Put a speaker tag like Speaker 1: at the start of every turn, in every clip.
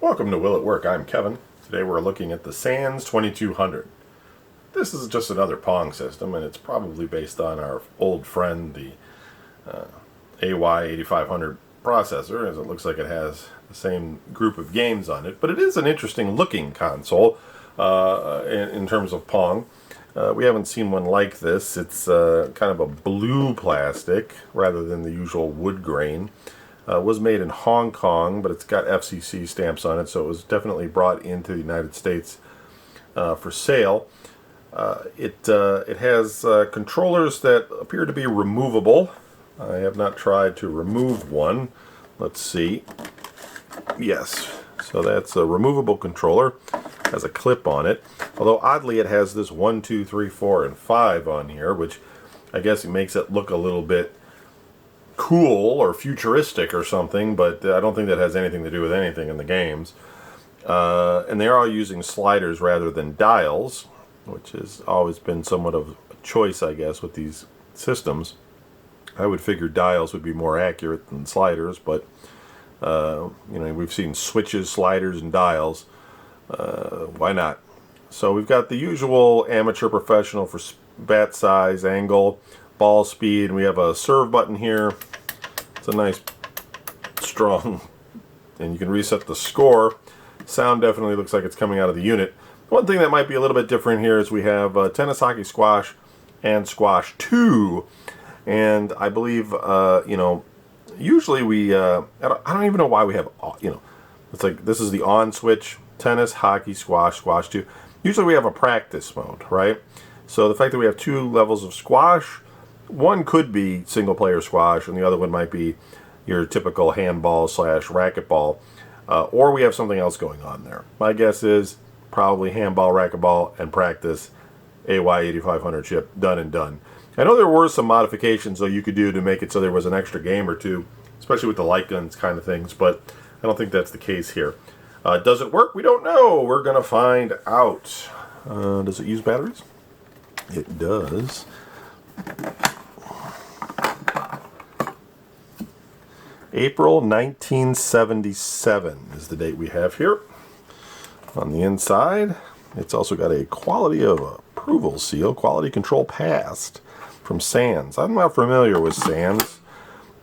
Speaker 1: Welcome to Will It Work. I'm Kevin. Today we're looking at the Sands 2200. This is just another Pong system, and it's probably based on our old friend, the AY8500 processor, as it looks like it has the same group of games on it. But it is an interesting looking console in terms of Pong. We haven't seen one like this. It's kind of a blue plastic rather than the usual wood grain. Was made in Hong Kong, but it's got FCC stamps on it, so it was definitely brought into the United States for sale. It has controllers that appear to be removable. I have not tried to remove one. Let's see. Yes, so that's a removable controller. Has a clip on it. Although oddly, it has this 1, 2, 3, 4, and 5 on here, which I guess it makes it look a little bit cool or futuristic or something, but I don't think that has anything to do with anything in the games. And they are all using sliders rather than dials, which has always been somewhat of a choice, I guess, with these systems. I would figure dials would be more accurate than sliders, but we've seen switches, sliders, and dials. Why not? So we've got the usual amateur professional for bat size, angle, ball speed, and we have a serve button here. It's a nice strong, and you can reset the score. Sound definitely looks like it's coming out of the unit. One thing that might be a little bit different here is we have tennis, hockey, squash, and squash 2. And I believe, usually we, I don't even know why we have, it's like this is the on switch, tennis, hockey, squash, squash 2. Usually we have a practice mode, right? So the fact that we have 2 levels of squash, one could be single player squash, and the other one might be your typical handball / racquetball, or we have something else going on there. My guess is probably handball, racquetball, and practice AY8500 chip, done and done. I know there were some modifications though you could do to make it so there was an extra game or two, especially with the light guns kind of things, but I don't think that's the case here. Does it work? We don't know. We're going to find out. Does it use batteries? It does. April 1977 is the date we have here. On the inside, it's also got a quality of approval seal, quality control passed from Sands. I'm not familiar with Sands.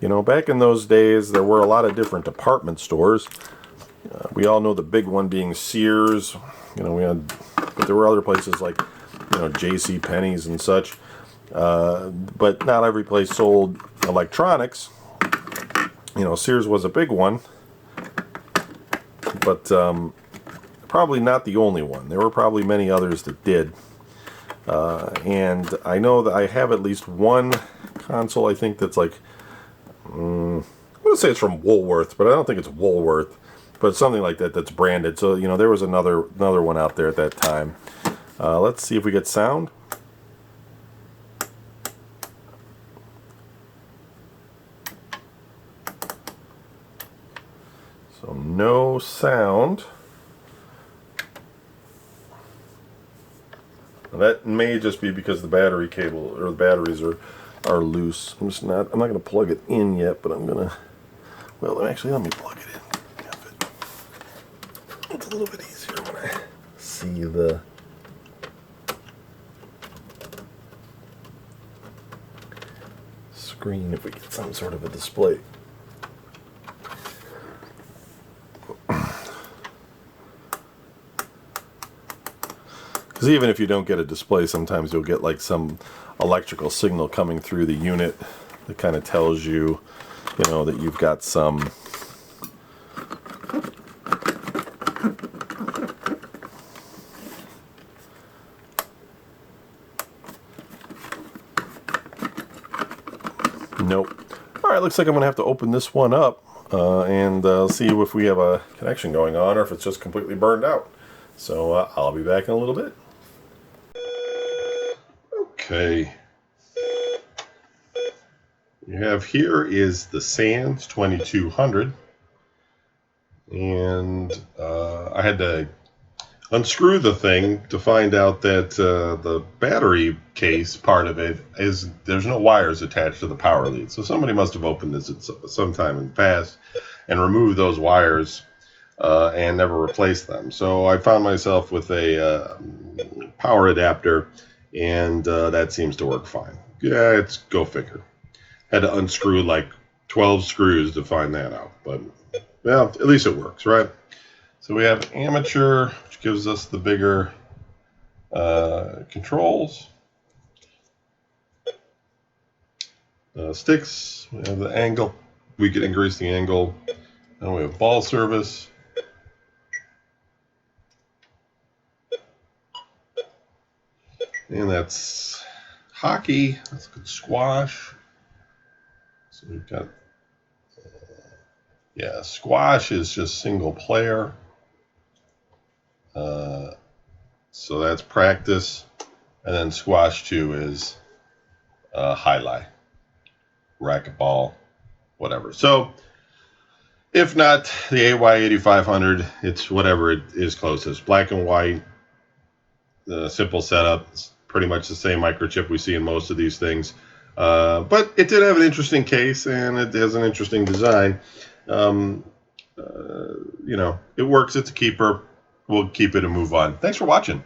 Speaker 1: Back in those days, there were a lot of different department stores. We all know the big one being Sears. But there were other places like, J.C. Penney's and such. But not every place sold electronics. Sears was a big one, but probably not the only one. There were probably many others that did. And I know that I have at least one console, I think, that's like, I'm going to say it's from Woolworth, but I don't think it's Woolworth, but something like that that's branded. So, there was another one out there at that time. Let's see if we get sound. So no sound. Now that may just be because the battery cable or the batteries are loose. I'm not going to plug it in yet, but I'm going to, well, actually let me plug it in. It's a little bit easier when I see the screen if we get some sort of a display. Because even if you don't get a display, sometimes you'll get like some electrical signal coming through the unit that kind of tells you, that you've got some Nope. Alright, looks like I'm going to have to open this one up and see if we have a connection going on or if it's just completely burned out. So I'll be back in a little bit. Okay. You have here is the Sands 2200. And I had to unscrew the thing to find out that the battery case part of it is there's no wires attached to the power lead. So somebody must have opened this at some time in the past and removed those wires and never replaced them. So I found myself with a power adapter, and that seems to work fine. Yeah, it's go figure. Had to unscrew like 12 screws to find that out, but well, at least it works, right? So we have amateur, which gives us the bigger controls. Sticks, we have the angle. We can increase the angle. And we have ball service. And that's hockey. That's good squash. So we've got, yeah, squash is just single player. So that's practice. And then squash 2 is highlight, racquetball, whatever. So if not the AY8500, it's whatever it is closest. Black and white, simple setup. It's pretty much the same microchip we see in most of these things. But it did have an interesting case, and it has an interesting design. You know, it works. It's a keeper. We'll keep it and move on. Thanks for watching.